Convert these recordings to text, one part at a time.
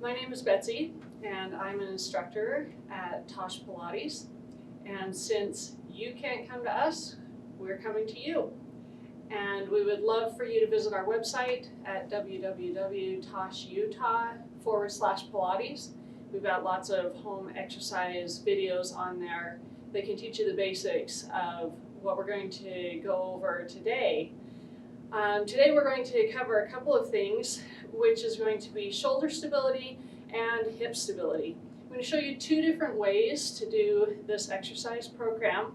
My name is Betsy, and I'm an instructor at TOSH Pilates. And since you can't come to us, we're coming to you. And we would love for you to visit our website at www.toshutah.com/Pilates. We've got lots of home exercise videos on there that can teach you the basics of what we're going to go over today. Today we're going to cover a couple of things, which is going to be shoulder stability and hip stability. I'm going to show you two different ways to do this exercise program.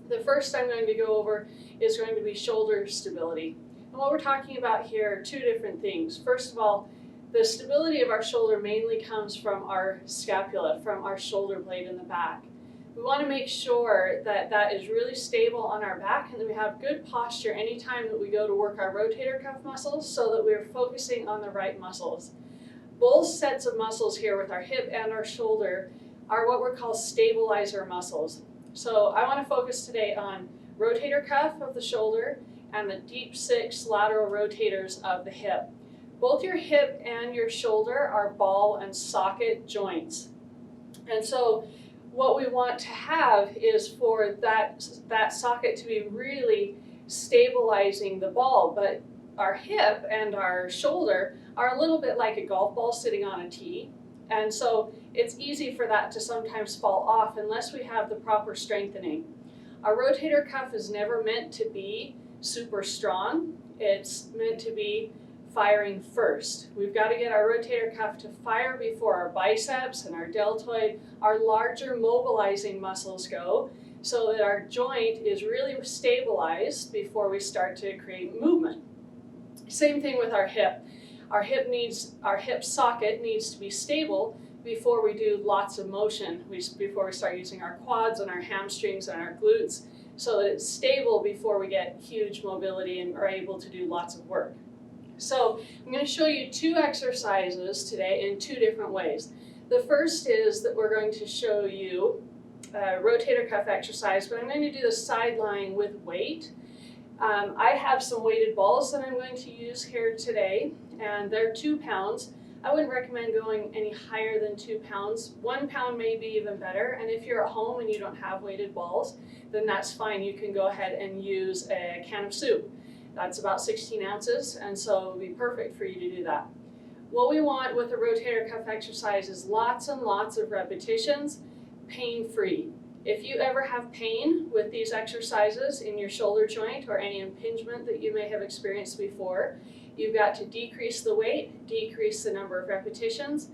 The first I'm going to go over is going to be shoulder stability. And what we're talking about here are two different things. First of all, the stability of our shoulder mainly comes from our scapula, from our shoulder blade in the back. We want to make sure that that is really stable on our back and that we have good posture anytime that we go to work our rotator cuff muscles so that we're focusing on the right muscles. Both sets of muscles here with our hip and our shoulder are what we're called stabilizer muscles. So I want to focus today on rotator cuff of the shoulder and the deep six lateral rotators of the hip. Both your hip and your shoulder are ball and socket joints. And so what we want to have is for that socket to be really stabilizing the ball, but our hip and our shoulder are a little bit like a golf ball sitting on a tee. And so it's easy for that to sometimes fall off unless we have the proper strengthening. Our rotator cuff is never meant to be super strong. It's meant to be firing first. We've got to get our rotator cuff to fire before our biceps and our deltoid, our larger mobilizing muscles go, so that our joint is really stabilized before we start to create movement. Same thing with our hip. Our hip socket needs to be stable before we do lots of motion, before we start using our quads and our hamstrings and our glutes, so that it's stable before we get huge mobility and are able to do lots of work. So I'm going to show you two exercises today in two different ways. The first is that we're going to show you a rotator cuff exercise, but I'm going to do the side lying with weight. I have some weighted balls that I'm going to use here today, and they're 2 pounds. I wouldn't recommend going any higher than 2 pounds. 1 pound may be even better, and if you're at home and you don't have weighted balls, then that's fine. You can go ahead and use a can of soup. That's about 16 ounces, and so it would be perfect for you to do that. What we want with a rotator cuff exercise is lots and lots of repetitions, pain-free. If you ever have pain with these exercises in your shoulder joint or any impingement that you may have experienced before, you've got to decrease the weight, decrease the number of repetitions,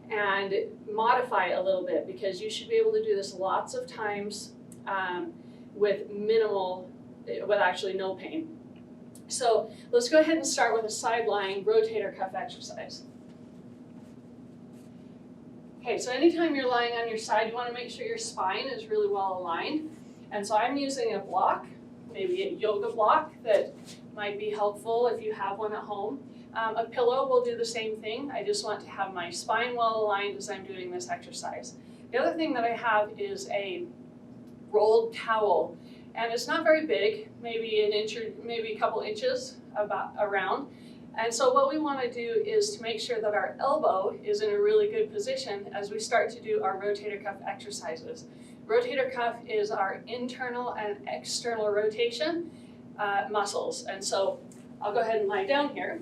and modify a little bit, because you should be able to do this lots of times with actually no pain. So let's go ahead and start with a side lying rotator cuff exercise. Okay, so anytime you're lying on your side, you want to make sure your spine is really well aligned. And so I'm using a block, maybe a yoga block that might be helpful if you have one at home. A pillow will do the same thing. I just want to have my spine well aligned as I'm doing this exercise. The other thing that I have is a rolled towel. And it's not very big, maybe an inch or maybe a couple inches around. And so what we want to do is to make sure that our elbow is in a really good position as we start to do our rotator cuff exercises. Rotator cuff is our internal and external rotation muscles. And so I'll go ahead and lie down here.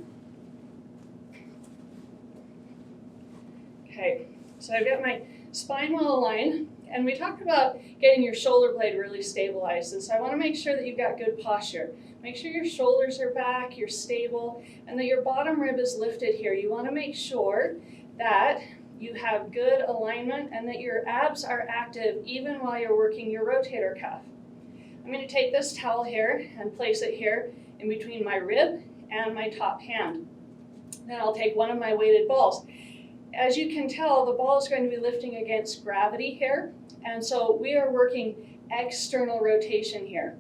Okay, so I've got my spine well aligned. And we talked about getting your shoulder blade really stabilized, and so I want to make sure that you've got good posture. Make sure your shoulders are back, you're stable, and that your bottom rib is lifted here. You want to make sure that you have good alignment and that your abs are active even while you're working your rotator cuff. I'm going to take this towel here and place it here in between my rib and my top hand. Then I'll take one of my weighted balls. As you can tell, the ball is going to be lifting against gravity here, and so we are working external rotation here.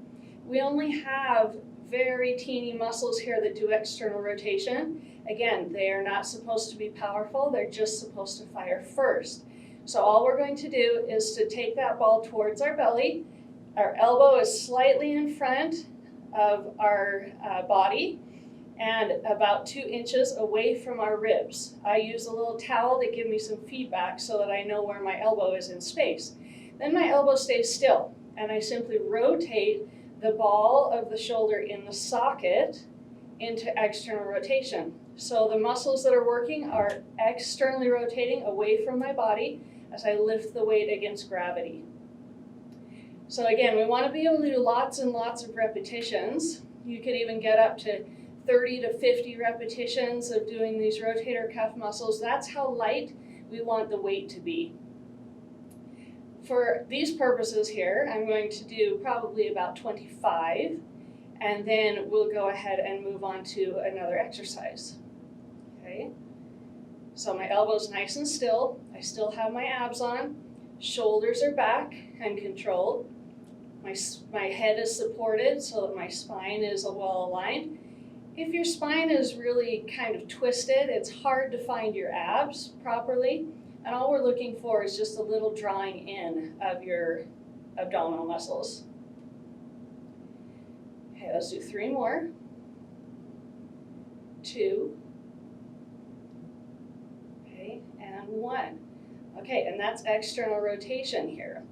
We only have very teeny muscles here that do external rotation. Again, they are not supposed to be powerful, they're just supposed to fire first. So all we're going to do is to take that ball towards our belly. Our elbow is slightly in front of our body, and about 2 inches away from our ribs. I use a little towel to give me some feedback so that I know where my elbow is in space. Then my elbow stays still, and I simply rotate the ball of the shoulder in the socket into external rotation. So the muscles that are working are externally rotating away from my body as I lift the weight against gravity. So again, we want to be able to do lots and lots of repetitions. You could even get up to 30 to 50 repetitions of doing these rotator cuff muscles. That's how light we want the weight to be. For these purposes here, I'm going to do probably about 25, and then we'll go ahead and move on to another exercise. Okay, so my elbow's nice and still. I still have my abs on. Shoulders are back and controlled. My head is supported so that my spine is well aligned. If your spine is really kind of twisted, it's hard to find your abs properly, and all we're looking for is just a little drawing in of your abdominal muscles. Okay, let's do 3 more. 2. Okay, and 1. Okay, and that's external rotation here.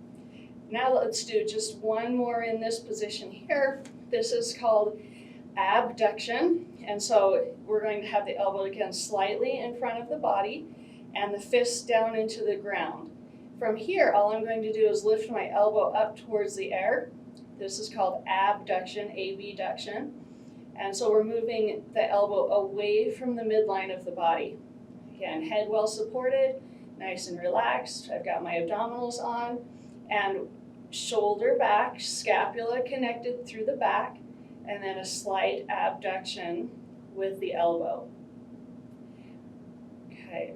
Now let's do just 1 more in this position here. This is called abduction, and so we're going to have the elbow again slightly in front of the body and the fist down into the ground. From here, all I'm going to do is lift my elbow up towards the air. This is called abduction, abduction, and so we're moving the elbow away from the midline of the body. Again, head well supported, nice and relaxed. I've got my abdominals on, and shoulder back, scapula connected through the back, and then a slight abduction with the elbow. Okay,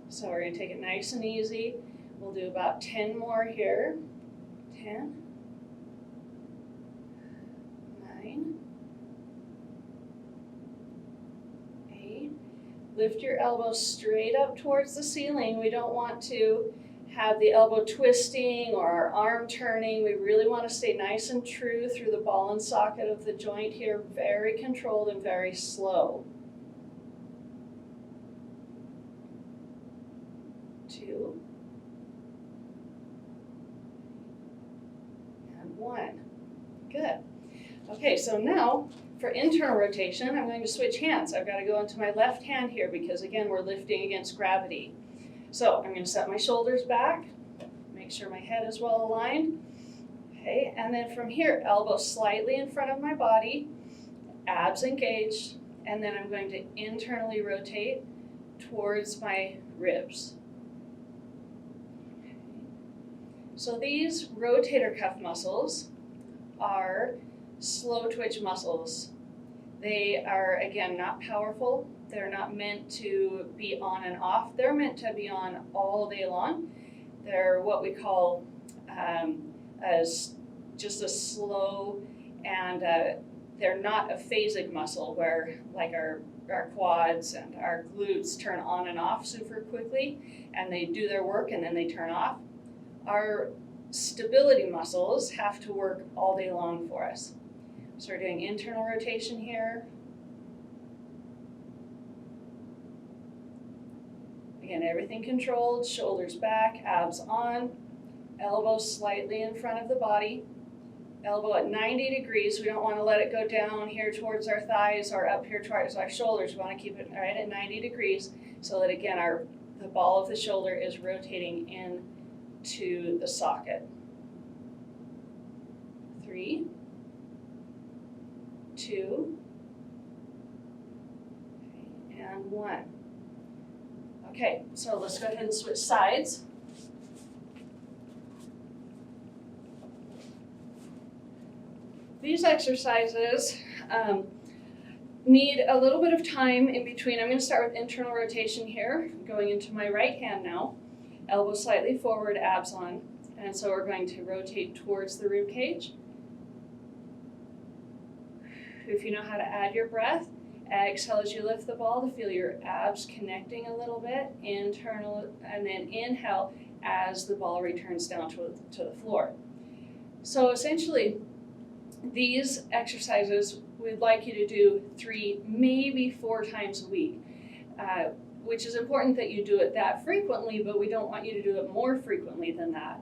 so we're going to take it nice and easy. We'll do about 10 more here. 10, 9, 8. Lift your elbow straight up towards the ceiling. We don't want to have the elbow twisting or our arm turning. We really want to stay nice and true through the ball and socket of the joint here, very controlled and very slow. 2, and 1. Good. Okay, so now for internal rotation, I'm going to switch hands. I've got to go into my left hand here because, again, we're lifting against gravity. So I'm going to set my shoulders back, make sure my head is well aligned. Okay, and then from here, elbow slightly in front of my body, abs engaged, and then I'm going to internally rotate towards my ribs. Okay. So these rotator cuff muscles are slow twitch muscles. They are, again, not powerful. They're not meant to be on and off. They're meant to be on all day long. They're what we call as just a slow, and they're not a phasic muscle where like our quads and our glutes turn on and off super quickly and they do their work and then they turn off. Our stability muscles have to work all day long for us. So we're doing internal rotation here. Again, everything controlled, shoulders back, abs on, elbow slightly in front of the body, elbow at 90 degrees. We don't want to let it go down here towards our thighs or up here towards our shoulders. We want to keep it right at 90 degrees so that, again, the ball of the shoulder is rotating into the socket. 3, 2, and 1. Okay, so let's go ahead and switch sides. These exercises need a little bit of time in between. I'm going to start with internal rotation here, going into my right hand now. Elbow slightly forward, abs on. And so we're going to rotate towards the rib cage. If you know how to add your breath, exhale as you lift the ball to feel your abs connecting a little bit, internal, and then inhale as the ball returns down to the floor. So essentially, these exercises we'd like you to do 3, maybe 4 times a week, which is important that you do it that frequently, but we don't want you to do it more frequently than that.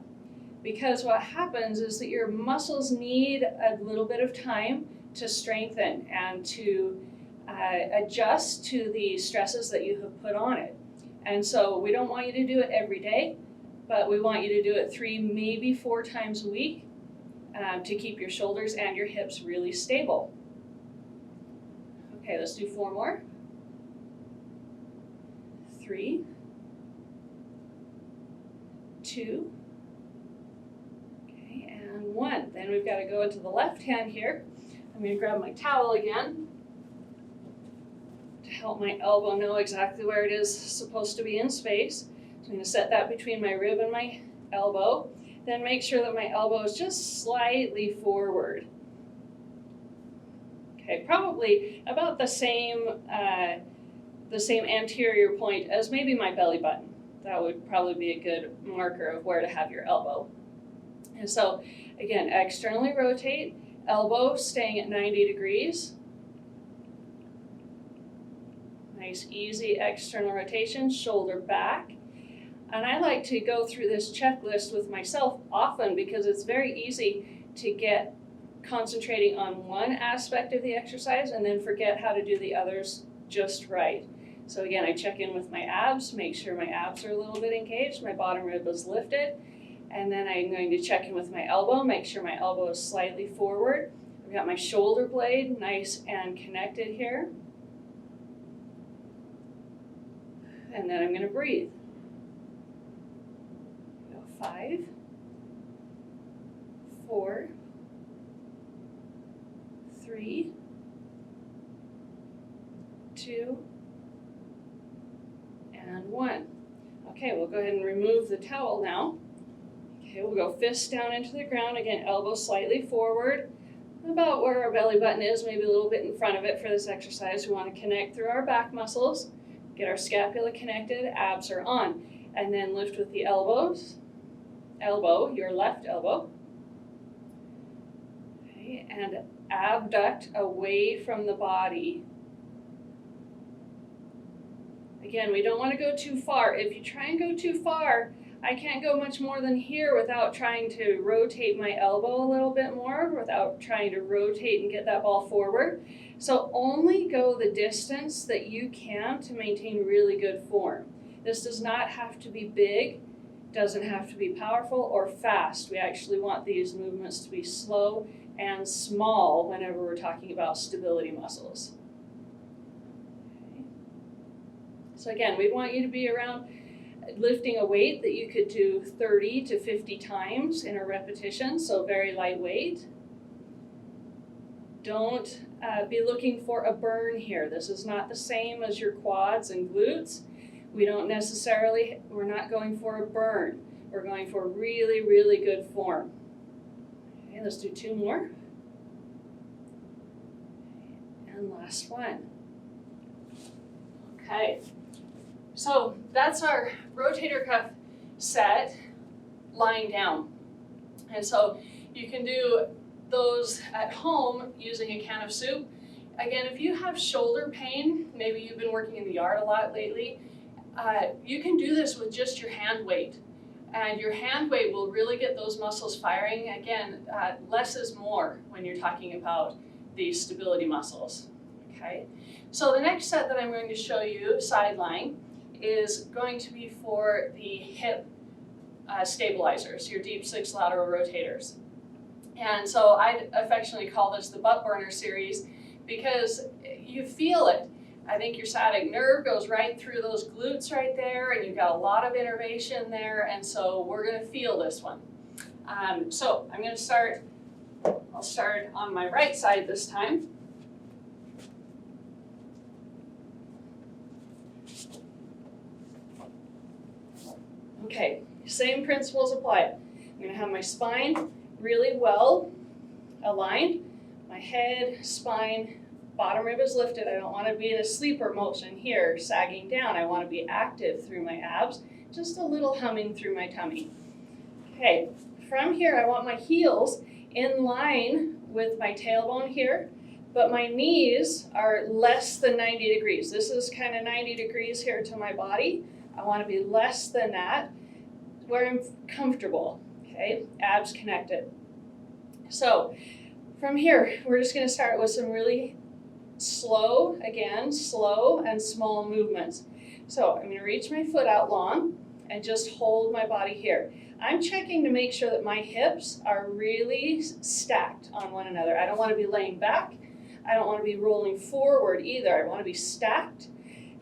Because what happens is that your muscles need a little bit of time to strengthen and to adjust to the stresses that you have put on it. And so we don't want you to do it every day, but we want you to do it 3, maybe 4 times a week to keep your shoulders and your hips really stable. Okay, let's do 4 more. 3, 2, okay, and 1. Then we've got to go into the left hand here. I'm going to grab my towel again to help my elbow know exactly where it is supposed to be in space. So I'm going to set that between my rib and my elbow. Then make sure that my elbow is just slightly forward. Okay, probably about the same anterior point as maybe my belly button. That would probably be a good marker of where to have your elbow. And so, again, externally rotate, elbow staying at 90 degrees. Nice, easy external rotation, shoulder back. And I like to go through this checklist with myself often because it's very easy to get concentrating on one aspect of the exercise and then forget how to do the others just right. So again, I check in with my abs, make sure my abs are a little bit engaged, my bottom rib is lifted, and then I'm going to check in with my elbow, make sure my elbow is slightly forward. I've got my shoulder blade nice and connected here. And then I'm going to breathe. 5, 4, 3, 2, and 1. Okay, we'll go ahead and remove the towel now. Okay, we'll go fists down into the ground. Again, elbows slightly forward, about where our belly button is, maybe a little bit in front of it for this exercise. We want to connect through our back muscles, get our scapula connected, abs are on, and then lift with the elbows. Elbow, your left elbow. Okay, and abduct away from the body. Again, we don't want to go too far. If you try and go too far, I can't go much more than here without trying to rotate my elbow a little bit more, without trying to rotate and get that ball forward. So only go the distance that you can to maintain really good form. This does not have to be big. Doesn't have to be powerful or fast. We actually want these movements to be slow and small whenever we're talking about stability muscles. Okay. So again, we want you to be around lifting a weight that you could do 30 to 50 times in a repetition, so very lightweight. Don't be looking for a burn here. This is not the same as your quads and glutes. We're not going for a burn. We're going for really, really good form. Okay, let's do 2 more. And last one. Okay, so that's our rotator cuff set lying down. And so you can do those at home using a can of soup. Again, if you have shoulder pain, maybe you've been working in the yard a lot lately, you can do this with just your hand weight. And your hand weight will really get those muscles firing. Again, less is more when you're talking about these stability muscles. Okay. So the next set that I'm going to show you, side lying, is going to be for the hip stabilizers, your deep 6 lateral rotators. And so I affectionately call this the butt burner series because you feel it. I think your sciatic nerve goes right through those glutes right there, and you've got a lot of innervation there, and so we're going to feel this one. So I'm going to start, I'll start on my right side this time. Okay, same principles apply. I'm going to have my spine really well aligned, my head, spine, bottom rib is lifted. I don't want to be in a sleeper motion here, sagging down. I want to be active through my abs, just a little humming through my tummy. Okay, from here I want my heels in line with my tailbone here, but my knees are less than 90 degrees. This is kind of 90 degrees here to my body. I want to be less than that, where I'm comfortable, okay? Abs connected. So from here, we're just going to start with some really slow and small movements. So I'm going to reach my foot out long and just hold my body here. I'm checking to make sure that my hips are really stacked on one another. I don't want to be laying back. I don't want to be rolling forward either. I want to be stacked.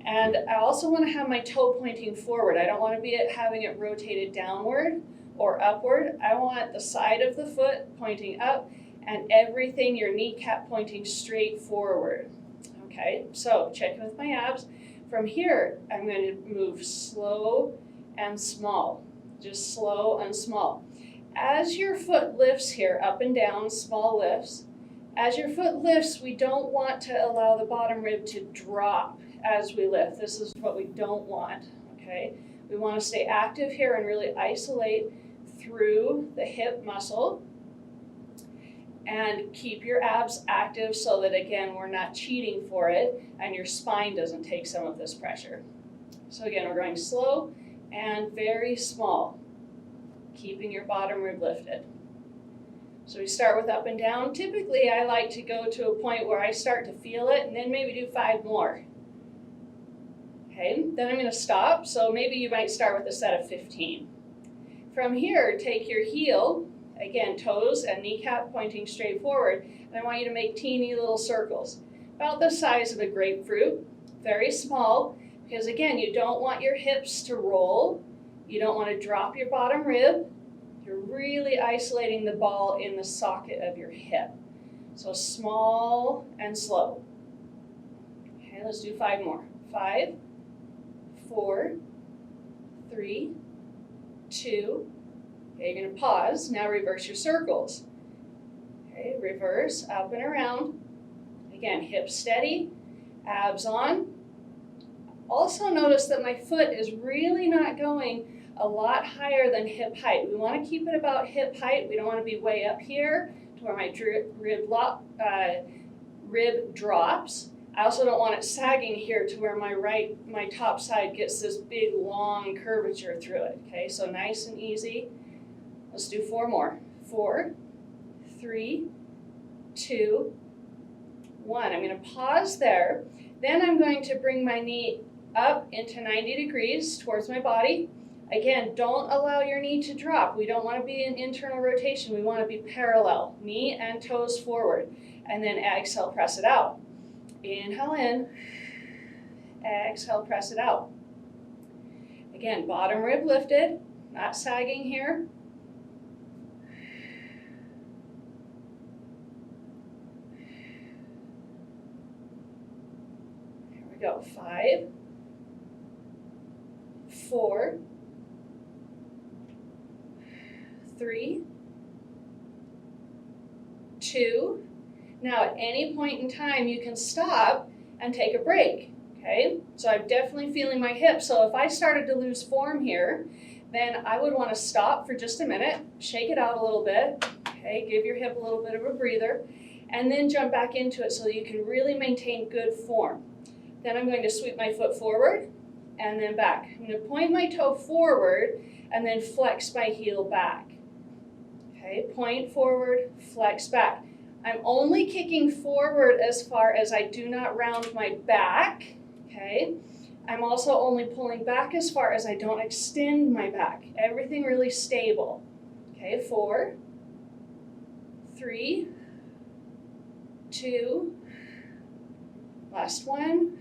And I also want to have my toe pointing forward. I don't want to be having it rotated downward or upward. I want the side of the foot pointing up and everything, your kneecap pointing straight forward. Okay, so checking with my abs. From here, I'm going to move slow and small, just slow and small. As your foot lifts here, up and down, small lifts, as your foot lifts, we don't want to allow the bottom rib to drop as we lift. This is what we don't want, okay? We want to stay active here and really isolate through the hip muscle and keep your abs active so that, again, we're not cheating for it and your spine doesn't take some of this pressure. So again, we're going slow and very small, keeping your bottom rib lifted. So we start with up and down. Typically, I like to go to a point where I start to feel it and then maybe do 5 more. Okay, then I'm going to stop. So maybe you might start with a set of 15. From here, take your heel, again, toes and kneecap pointing straight forward. And I want you to make teeny little circles, about the size of a grapefruit, very small, because again, you don't want your hips to roll. You don't want to drop your bottom rib. You're really isolating the ball in the socket of your hip. So small and slow. Okay, let's do 5 more. 5, 4, 3, 2. Okay, you're going to pause. Now reverse your circles. Okay, reverse, up and around. Again, hips steady, abs on. Also notice that my foot is really not going a lot higher than hip height. We want to keep it about hip height. We don't want to be way up here to where my rib drops. I also don't want it sagging here to where my top side gets this big long curvature through it. Okay, so nice and easy. Let's do 4 more. 4, 3, 2, 1. I'm going to pause there. Then I'm going to bring my knee up into 90 degrees towards my body. Again, don't allow your knee to drop. We don't want to be in internal rotation. We want to be parallel, knee and toes forward. And then exhale, press it out. Inhale in, exhale, press it out. Again, bottom rib lifted, not sagging here. Here we go, 5, 4, 3, 2. Now at any point in time you can stop and take a break, okay? So I'm definitely feeling my hips. So if I started to lose form here, then I would want to stop for just a minute, shake it out a little bit, okay? Give your hip a little bit of a breather, and then jump back into it so that you can really maintain good form. Then I'm going to sweep my foot forward and then back. I'm going to point my toe forward and then flex my heel back. Okay, point forward, flex back. I'm only kicking forward as far as I do not round my back, okay? I'm also only pulling back as far as I don't extend my back. Everything really stable. Okay, 4, 3, 2, last one.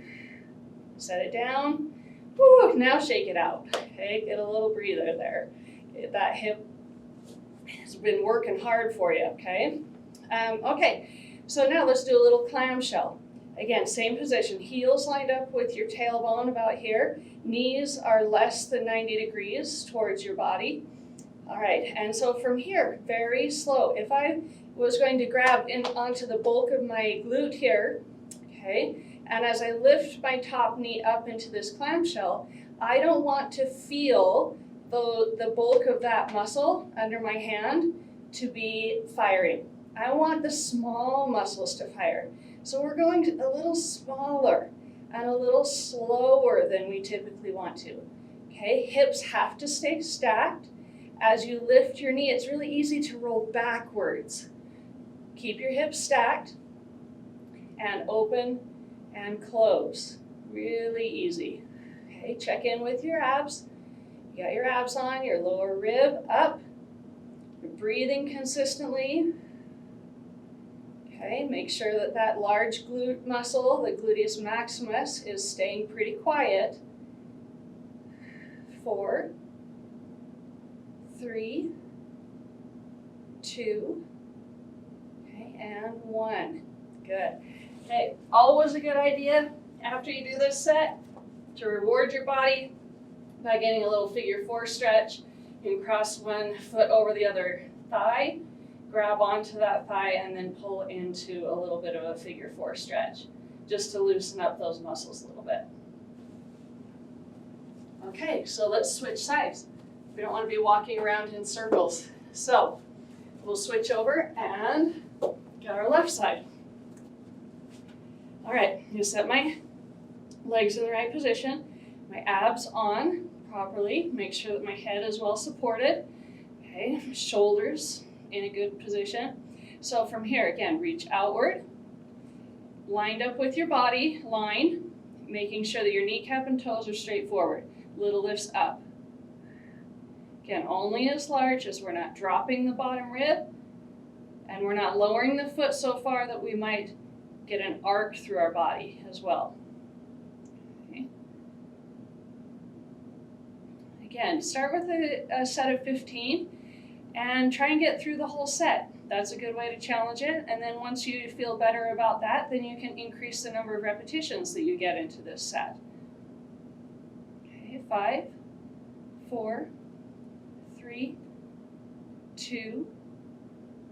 Set it down. Whew, now shake it out. Okay, get a little breather there. Get that hip has been working hard for you, okay? Okay, so now let's do a little clamshell. Again, same position, heels lined up with your tailbone about here. Knees are less than 90 degrees towards your body. All right, and so from here, very slow. If I was going to grab onto the bulk of my glute here, okay, and as I lift my top knee up into this clamshell, I don't want to feel the bulk of that muscle under my hand to be firing. I want the small muscles to fire. So we're going a little smaller and a little slower than we typically want to. Okay, hips have to stay stacked. As you lift your knee, it's really easy to roll backwards. Keep your hips stacked and open and close. Really easy. Okay, check in with your abs. You got your abs on, your lower rib up. You're breathing consistently. Okay, make sure that that large glute muscle, the gluteus maximus, is staying pretty quiet. 4, 3, 2, okay, and 1. Good. Okay, always a good idea after you do this set to reward your body by getting a little figure 4 stretch. You can cross one foot over the other thigh, grab onto that thigh, and then pull into a little bit of a figure 4 stretch, just to loosen up those muscles a little bit. Okay, so let's switch sides. We don't want to be walking around in circles. So we'll switch over and get our left side. All right, I'm gonna set my legs in the right position, my abs on properly, make sure that my head is well supported. Okay, shoulders in a good position. So from here, again, reach outward, lined up with your body line, making sure that your kneecap and toes are straight forward. Little lifts up. Again, only as large as we're not dropping the bottom rib and we're not lowering the foot so far that we might get an arc through our body as well. Okay. Again, start with a set of 15 and try and get through the whole set. That's a good way to challenge it. And then once you feel better about that, then you can increase the number of repetitions that you get into this set. Okay, 5, 4, 3, 2,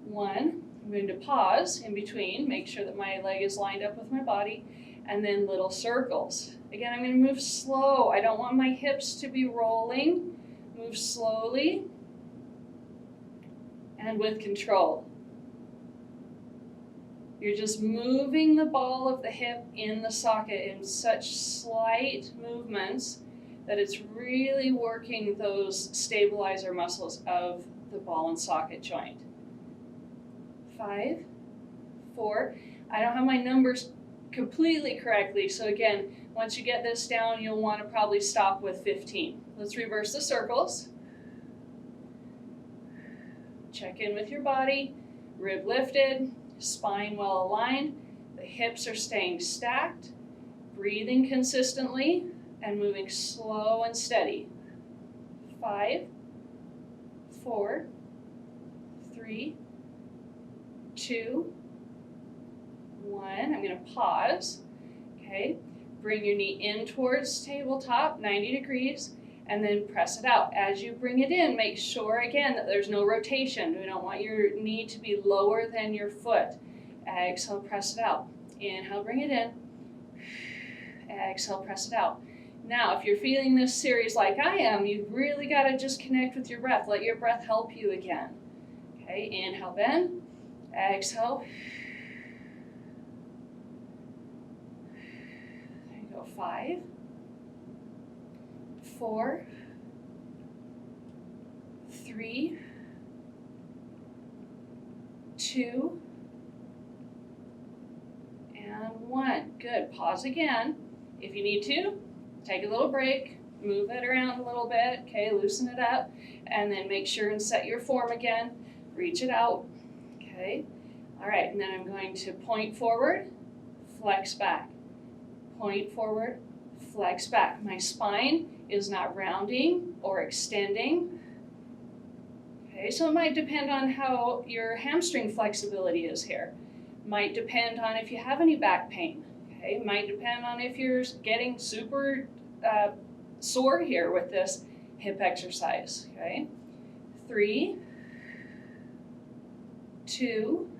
1. I'm going to pause in between, make sure that my leg is lined up with my body, and then little circles. Again, I'm going to move slow. I don't want my hips to be rolling. Move slowly and with control. You're just moving the ball of the hip in the socket in such slight movements that it's really working those stabilizer muscles of the ball and socket joint. 5, 4. I don't have my numbers completely correctly, so again, once you get this down, you'll want to probably stop with 15. Let's reverse the circles. Check in with your body, rib lifted, spine well aligned, the hips are staying stacked, breathing consistently, and moving slow and steady. 5, 4, 3, 2, 1. I'm going to pause. Okay, bring your knee in towards tabletop, 90 degrees, and then press it out. As you bring it in, make sure again that there's no rotation. We don't want your knee to be lower than your foot. Exhale, press it out. Inhale, bring it in. Exhale, press it out. Now, if you're feeling this series like I am, you've really got to just connect with your breath. Let your breath help you again. Okay, inhale, bend. Exhale. There you go. 5, 4, 3, 2, and 1. Good. Pause again. If you need to, take a little break, move it around a little bit, okay, loosen it up, and then make sure and set your form again. Reach it out, okay. All right, and then I'm going to point forward, flex back. Point forward, flex back. My spine is not rounding or extending. Okay, so it might depend on how your hamstring flexibility is here. Might depend on if you have any back pain. Okay, might depend on if you're getting super sore here with this hip exercise. Okay, 3, 2,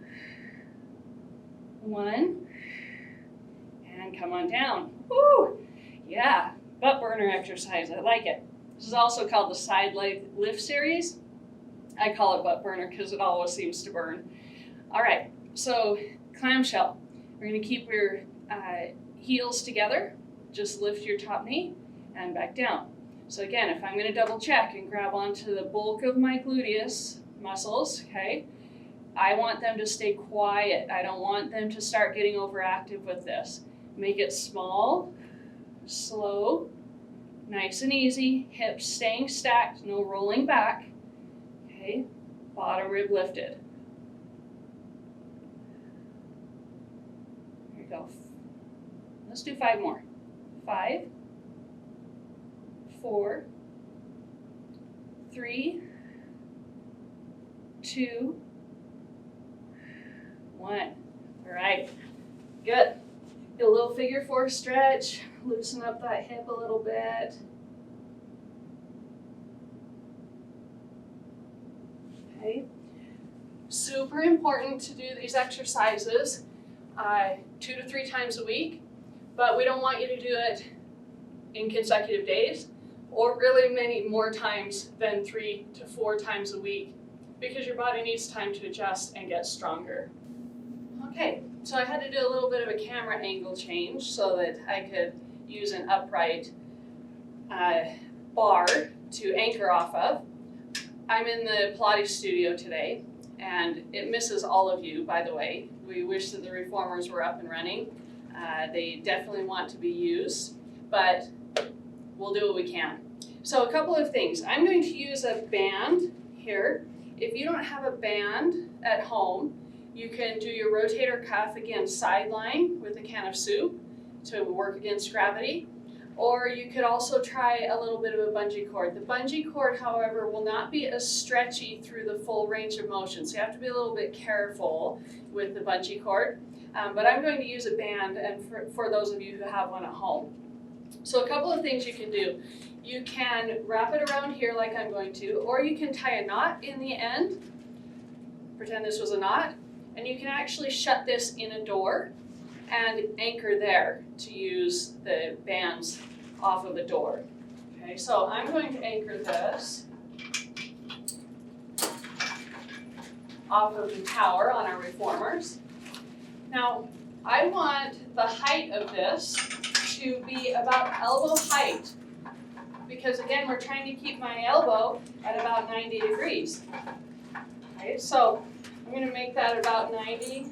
1, and come on down. Woo! Yeah, butt burner exercise. I like it. This is also called the side leg lift series. I call it butt burner because it always seems to burn. All right, so clamshell. We're going to keep your heels together. Just lift your top knee and back down. So again, if I'm going to double check and grab onto the bulk of my gluteus muscles, okay, I want them to stay quiet. I don't want them to start getting overactive with this. Make it small, slow, nice and easy. Hips staying stacked, no rolling back. Okay, bottom rib lifted. There you go. Let's do 5 more. 5, 4, 3, 2, 1. All right, good. Get a little figure 4 stretch. Loosen up that hip a little bit. Okay. Super important to do these exercises 2 to 3 times a week, but we don't want you to do it in consecutive days or really many more times than 3 to 4 times a week because your body needs time to adjust and get stronger. Okay, so I had to do a little bit of a camera angle change so that I could use an upright bar to anchor off of. I'm in the Pilates studio today, and it misses all of you, by the way. We wish that the reformers were up and running. They definitely want to be used, but we'll do what we can. So a couple of things. I'm going to use a band here. If you don't have a band at home, you can do your rotator cuff, again, sideline with a can of soup to work against gravity. Or you could also try a little bit of a bungee cord. The bungee cord, however, will not be as stretchy through the full range of motion. So you have to be a little bit careful with the bungee cord. But I'm going to use a band, and for those of you who have one at home. So a couple of things you can do. You can wrap it around here like I'm going to, or you can tie a knot in the end. Pretend this was a knot. And you can actually shut this in a door and anchor there to use the bands off of the door. Okay, so I'm going to anchor this off of the tower on our reformers. Now, I want the height of this to be about elbow height because, again, we're trying to keep my elbow at about 90 degrees. Okay, so I'm going to make that about 90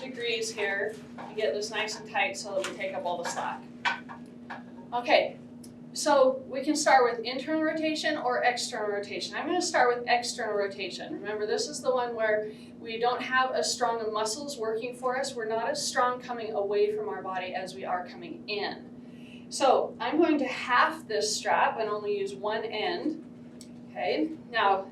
degrees here and get this nice and tight so that we take up all the slack. Okay, so we can start with internal rotation or external rotation. I'm going to start with external rotation. Remember, this is the one where we don't have as strong of muscles working for us. We're not as strong coming away from our body as we are coming in. So I'm going to half this strap and only use one end. Okay, now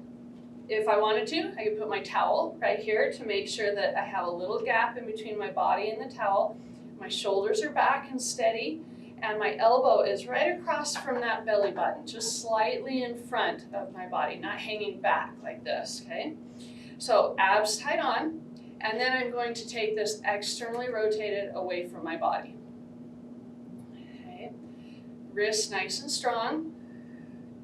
if I wanted to, I could put my towel right here to make sure that I have a little gap in between my body and the towel. My shoulders are back and steady, and my elbow is right across from that belly button, just slightly in front of my body, not hanging back like this, okay? So abs tied on, and then I'm going to take this externally rotated away from my body. Okay, wrist nice and strong,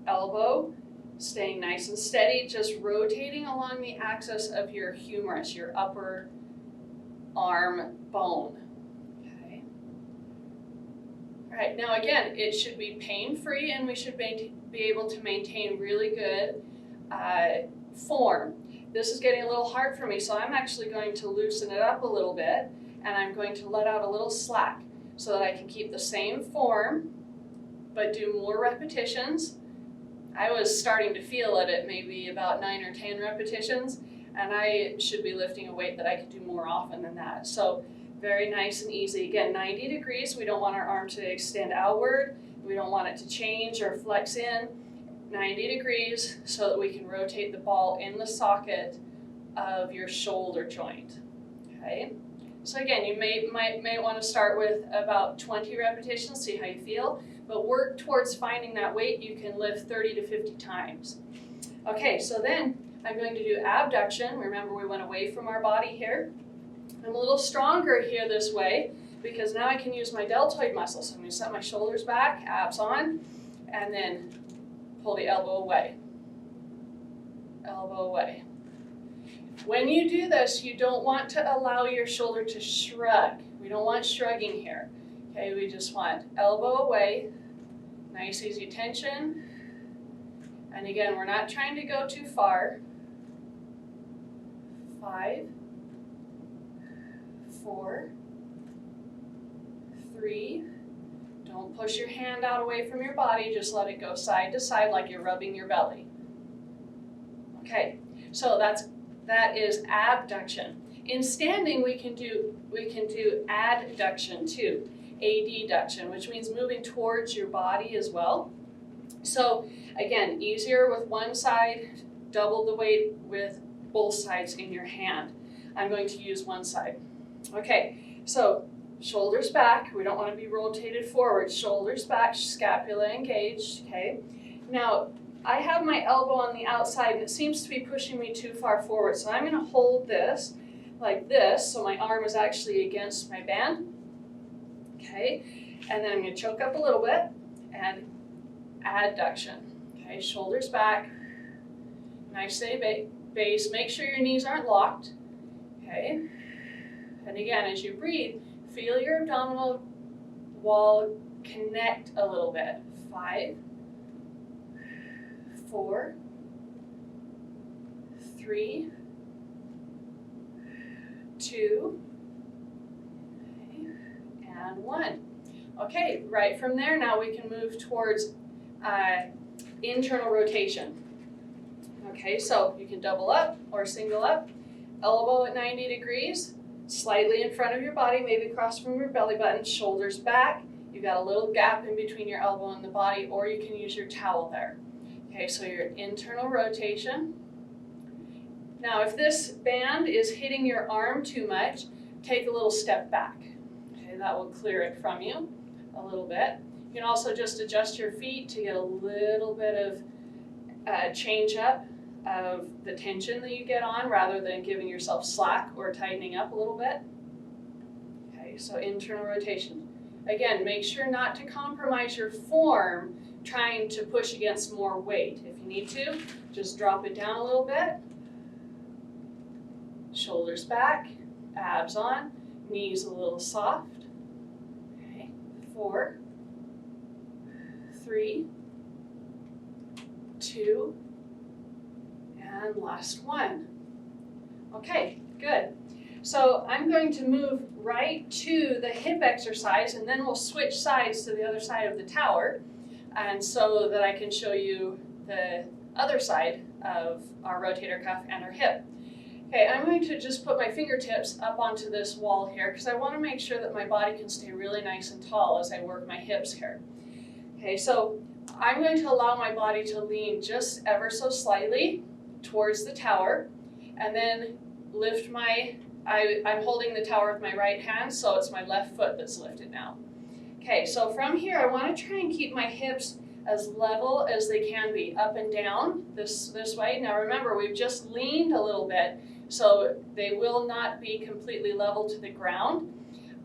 elbow staying nice and steady, just rotating along the axis of your humerus, your upper arm bone. Okay. All right, now again, it should be pain-free and we should be able to maintain really good form. This is getting a little hard for me, so I'm actually going to loosen it up a little bit and I'm going to let out a little slack so that I can keep the same form but do more repetitions. I was starting to feel it at maybe about 9 or 10 repetitions, and I should be lifting a weight that I could do more often than that. So very nice and easy. Again, 90 degrees. We don't want our arm to extend outward. We don't want it to change or flex in. 90 degrees so that we can rotate the ball in the socket of your shoulder joint. Okay. So again, you may want to start with about 20 repetitions, see how you feel. But work towards finding that weight you can lift 30 to 50 times. Okay, so then I'm going to do abduction. Remember, we went away from our body here. I'm a little stronger here this way because now I can use my deltoid muscle. So I'm going to set my shoulders back, abs on, and then pull the elbow away. Elbow away. When you do this, you don't want to allow your shoulder to shrug. We don't want shrugging here. Okay, we just want elbow away, nice easy tension. And again, we're not trying to go too far. 5, 4, 3. Don't push your hand out away from your body, just let it go side to side like you're rubbing your belly. Okay, so that is abduction. In standing, we can do adduction too, adduction, which means moving towards your body as well. So again, easier with one side, double the weight with both sides in your hand. I'm going to use one side. Okay, so shoulders back. We don't want to be rotated forward. Shoulders back, scapula engaged. Okay. Now, I have my elbow on the outside and it seems to be pushing me too far forward. So I'm going to hold this like this so my arm is actually against my band. Okay. And then I'm going to choke up a little bit and adduction. Okay. Shoulders back. Nice steady base. Make sure your knees aren't locked. Okay. And again, as you breathe, feel your abdominal wall connect a little bit. 5, 4, 3, 2, okay, and 1. Okay, right from there now we can move towards internal rotation. Okay, so you can double up or single up, elbow at 90 degrees, slightly in front of your body, maybe across from your belly button, shoulders back. You've got a little gap in between your elbow and the body, or you can use your towel there. Okay, so your internal rotation. Now, if this band is hitting your arm too much, take a little step back. Okay, that will clear it from you a little bit. You can also just adjust your feet to get a little bit of change up of the tension that you get on rather than giving yourself slack or tightening up a little bit. Okay, so internal rotation. Again, make sure not to compromise your form trying to push against more weight. If you need to, just drop it down a little bit. Shoulders back, abs on, knees a little soft. Okay, 4, 3, 2, and last one. Okay, good. So I'm going to move right to the hip exercise and then we'll switch sides to the other side of the tower, and so that I can show you the other side of our rotator cuff and our hip. Okay, I'm going to just put my fingertips up onto this wall here because I want to make sure that my body can stay really nice and tall as I work my hips here. Okay, so I'm going to allow my body to lean just ever so slightly towards the tower, and then lift I'm holding the tower with my right hand, so it's my left foot that's lifted now. Okay, so from here I want to try and keep my hips as level as they can be, up and down this way. Now remember, we've just leaned a little bit, so they will not be completely level to the ground.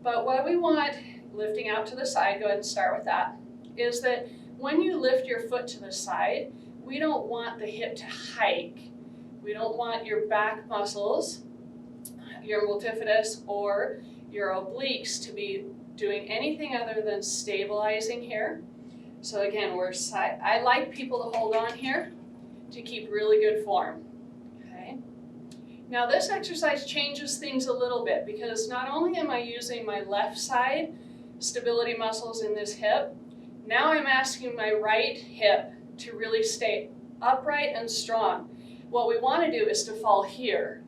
But what we want, lifting out to the side, go ahead and start with that, is that when you lift your foot to the side, we don't want the hip to hike. We don't want your back muscles, your multifidus or your obliques to be doing anything other than stabilizing here. So again, I like people to hold on here to keep really good form. Okay. Now this exercise changes things a little bit because not only am I using my left side stability muscles in this hip, now I'm asking my right hip to really stay upright and strong. What we want to do is to fall here.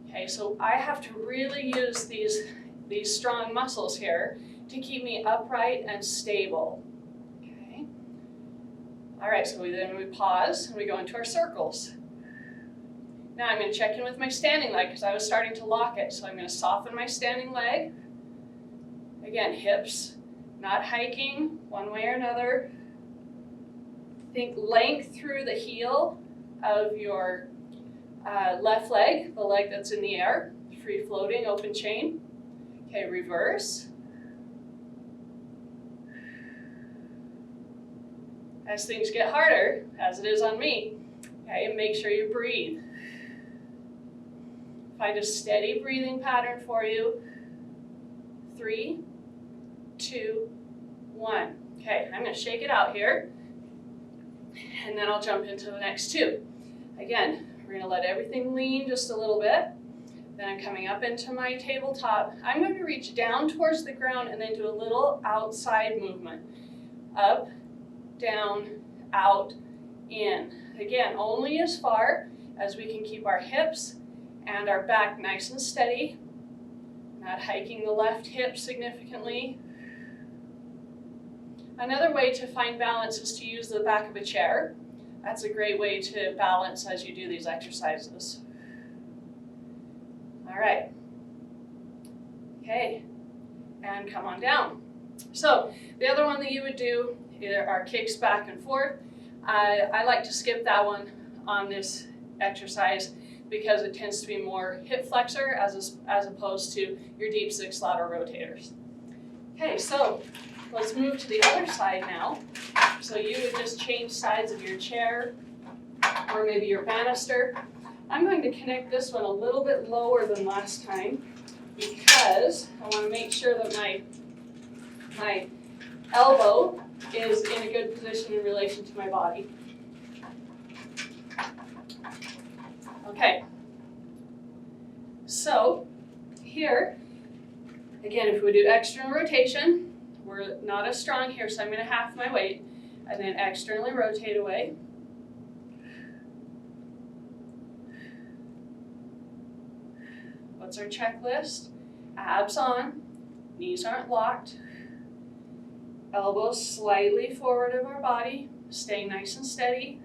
Okay, so I have to really use these strong muscles here to keep me upright and stable. Okay. All right, so then we pause and we go into our circles. Now I'm going to check in with my standing leg because I was starting to lock it. So I'm going to soften my standing leg. Again, hips not hiking one way or another. Think length through the heel of your left leg, the leg that's in the air, free floating, open chain. Okay, reverse. As things get harder, as it is on me, okay, make sure you breathe. Find a steady breathing pattern for you. 3, 2, 1. Okay, I'm going to shake it out here, and then I'll jump into the next 2. Again, we're going to let everything lean just a little bit. Then I'm coming up into my tabletop. I'm going to reach down towards the ground and then do a little outside movement. Up, down, out, in. Again, only as far as we can keep our hips and our back nice and steady. Not hiking the left hip significantly. Another way to find balance is to use the back of a chair. That's a great way to balance as you do these exercises. All right. Okay, and come on down. So the other one that you would do are kicks back and forth. I like to skip that one on this exercise because it tends to be more hip flexor as opposed to your deep six lateral rotators. Okay, so let's move to the other side now. So you would just change sides of your chair or maybe your banister. I'm going to connect this one a little bit lower than last time because I want to make sure that my elbow is in a good position in relation to my body. Okay, so here, again, if we do external rotation, we're not as strong here, so I'm going to half my weight, and then externally rotate away. What's our checklist? Abs on, knees aren't locked, elbows slightly forward of our body, staying nice and steady.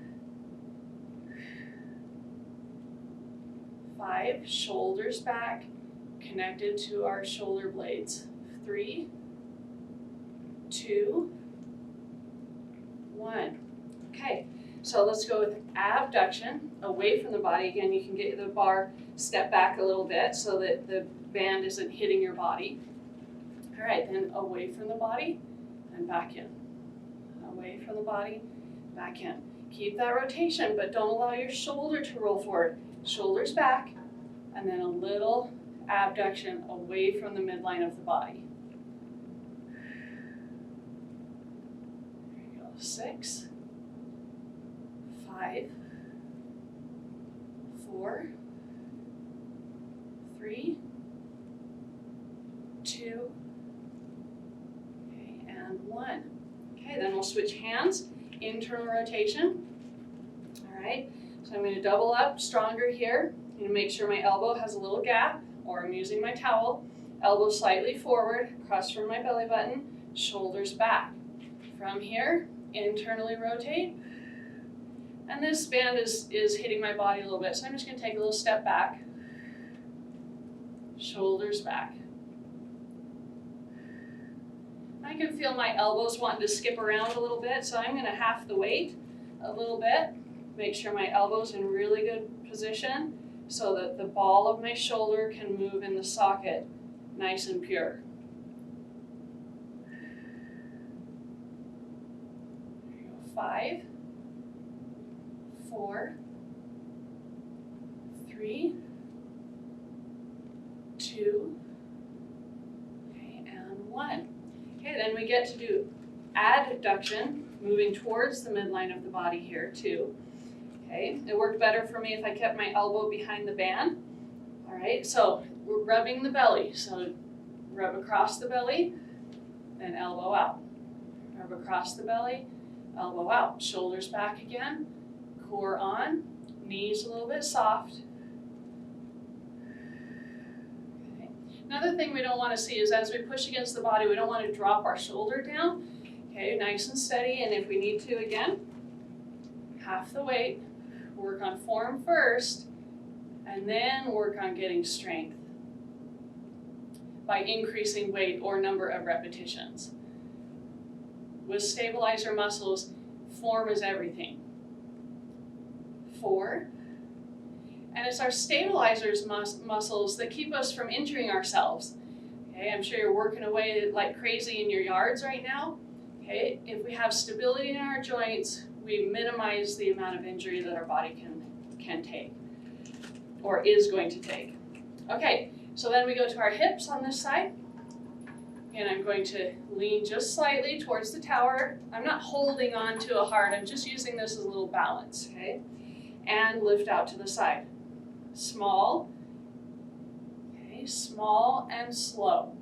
5, shoulders back, connected to our shoulder blades. 3, 2, 1. Okay, so let's go with abduction, away from the body. Again, you can get the bar step back a little bit so that the band isn't hitting your body. All right, then away from the body and back in. Away from the body, back in. Keep that rotation, but don't allow your shoulder to roll forward. Shoulders back, and then a little abduction away from the midline of the body. There you go. 6, 5, 4, 3, 2, okay, and 1. Okay, then we'll switch hands, internal rotation. All right, so I'm going to double up, stronger here. I'm going to make sure my elbow has a little gap, or I'm using my towel. Elbow slightly forward, across from my belly button, shoulders back. From here, internally rotate. And this band is hitting my body a little bit, so I'm just going to take a little step back. Shoulders back. I can feel my elbows wanting to skip around a little bit, so I'm going to half the weight a little bit. Make sure my elbow's in really good position so that the ball of my shoulder can move in the socket nice and pure. There you go. 5, 4, 3, 2, okay, and 1. Okay, then we get to do adduction, moving towards the midline of the body here too. Okay, it worked better for me if I kept my elbow behind the band. All right, so we're rubbing the belly. So rub across the belly, then elbow out. Rub across the belly, elbow out. Shoulders back again, core on, knees a little bit soft. Okay. Another thing we don't want to see is as we push against the body, we don't want to drop our shoulder down. Okay, nice and steady, and if we need to, again, half the weight. Work on form first, and then work on getting strength by increasing weight or number of repetitions. With stabilizer muscles, form is everything. 4, and it's our stabilizers muscles that keep us from injuring ourselves. Okay, I'm sure you're working away like crazy in your yards right now. Okay, if we have stability in our joints, we minimize the amount of injury that our body can take or is going to take. Okay, so then we go to our hips on this side. And I'm going to lean just slightly towards the tower. I'm not holding on to a hard, I'm just using this as a little balance, okay? And lift out to the side. Small, okay, small and slow.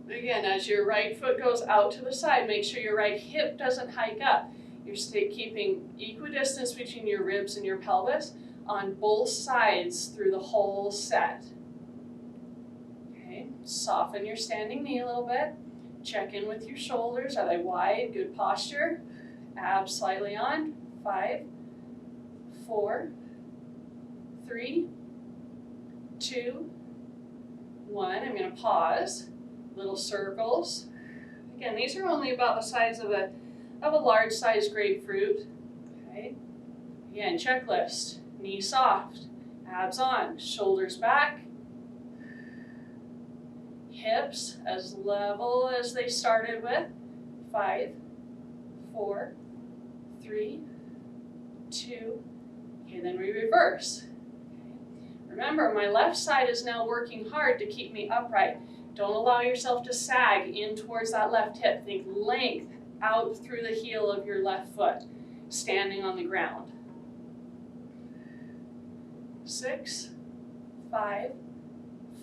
Again, as your right foot goes out to the side, make sure your right hip doesn't hike up. You're keeping equidistance between your ribs and your pelvis on both sides through the whole set. Okay, soften your standing knee a little bit. Check in with your shoulders. Are they wide? Good posture. Abs slightly on. 5, 4, 3, 2, 1. I'm going to pause. Little circles. Again, these are only about the size of a large size grapefruit. Okay. Again, checklist. Knee soft. Abs on. Shoulders back. Hips as level as they started with. 5, 4, 3, 2. Okay, then we reverse. Okay. Remember, my left side is now working hard to keep me upright. Don't allow yourself to sag in towards that left hip. Think length out through the heel of your left foot, standing on the ground. 6, 5,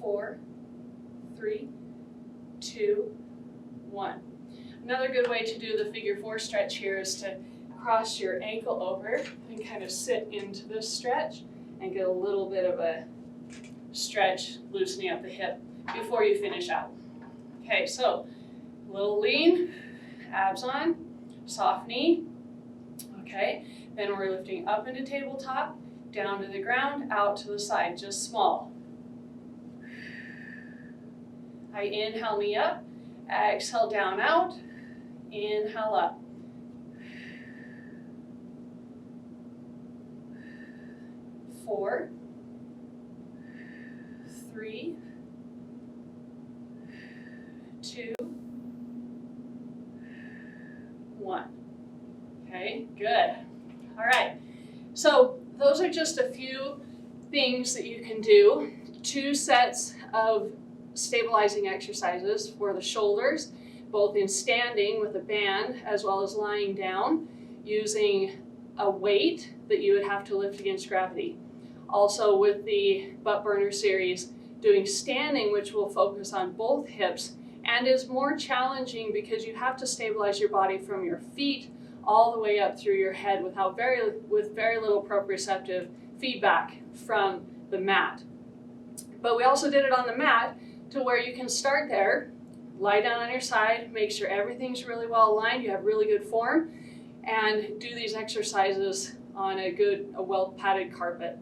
4, 3, 2, 1. Another good way to do the figure 4 stretch here is to cross your ankle over and kind of sit into this stretch and get a little bit of a stretch, loosening up the hip before you finish out. Okay, so a little lean, abs on, soft knee. Okay, then we're lifting up into tabletop, down to the ground, out to the side, just small. I inhale, knee up, exhale, down, out, inhale, up. 4, 3, 2, 1. Okay, good. All right, so those are just a few things that you can do. 2 sets of stabilizing exercises for the shoulders, both in standing with a band as well as lying down using a weight that you would have to lift against gravity. Also with the butt burner series, doing standing, which will focus on both hips and is more challenging because you have to stabilize your body from your feet all the way up through your head with very little proprioceptive feedback from the mat. But we also did it on the mat to where you can start there, lie down on your side, make sure everything's really well aligned, you have really good form, and do these exercises on a well padded carpet.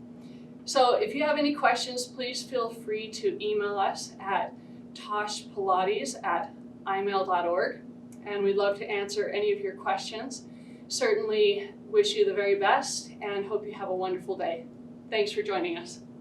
So if you have any questions, please feel free to email us at toshpilates@imail.org, and we'd love to answer any of your questions. Certainly wish you the very best and hope you have a wonderful day. Thanks for joining us.